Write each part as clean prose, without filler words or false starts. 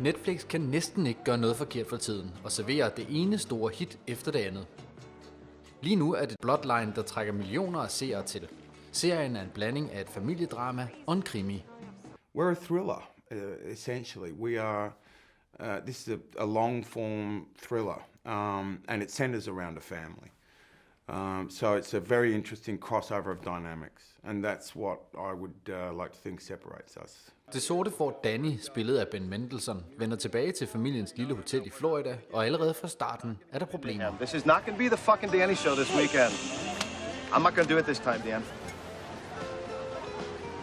Netflix kan næsten ikke gøre noget forkert for tiden og serverer det ene store hit efter det andet. Lige nu er det Bloodline, der trækker millioner af seere til. Serien er en blanding af et familiedrama og en krimi. We're a thriller, essentially. We are. This is a long-form thriller, and it centers around a family. So it's a very interesting crossover of dynamics, and that's what I would like to think separates us. Det sorte får Danny, spillet af Ben Mendelsohn, vender tilbage til familiens lille hotel i Florida, og allerede fra starten er der problemer. This is not going to be the fucking Danny show this weekend. I'm not going to do it this time, Dan.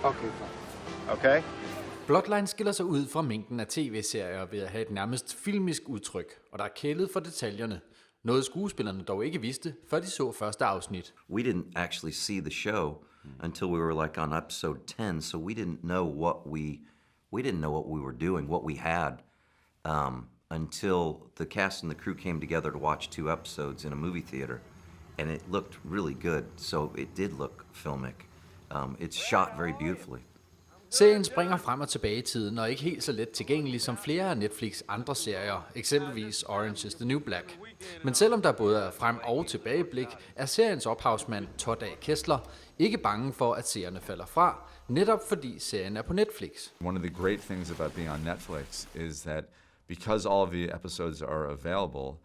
Okay, fine. Okay? Bloodline skiller sig ud fra mængden af tv-serier ved at have et nærmest filmisk udtryk, og der er kælet for detaljerne. Noget skuespillerne dog ikke vidste, før de så første afsnit. We didn't actually see the show until we were like on episode 10, so we didn't know what we were doing, what we had, until the cast and the crew came together to watch 2 episodes in a movie theater, and it looked really good. So it did look filmic. It's shot very beautifully. Serien springer frem og tilbage i tiden og er ikke helt så let tilgængelig som flere af Netflix andre serier, eksempelvis Orange is the New Black. Men selvom der både er frem- og tilbageblik, er seriens ophavsmand Todd A. Kessler ikke bange for, at seerne falder fra, netop fordi serien er på Netflix. One of the great things about being on Netflix is that because all of the episodes are available,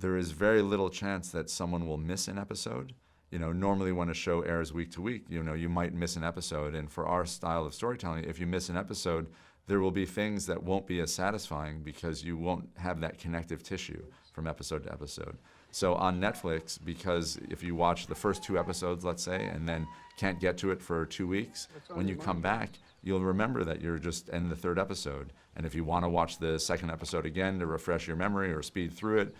there is very little chance that someone will miss an episode. You know, normally when a show airs week to week, you might miss an episode. And for our style of storytelling, if you miss an episode, there will be things that won't be as satisfying because you won't have that connective tissue from episode to episode. So on Netflix, because if you watch the first 2 episodes, let's say, and then can't get to it for 2 weeks, when you come back, you'll remember that you're just in the 3rd episode. And if you want to watch the 2nd episode again to refresh your memory or speed through it,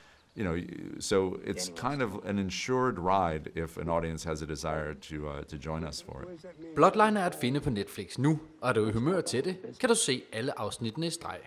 so it's kind of an insured ride if an audience has a desire to join us for it. Bloodline er at finde på Netflix nu, og er du i humør til det, kan du se alle afsnittene i streg.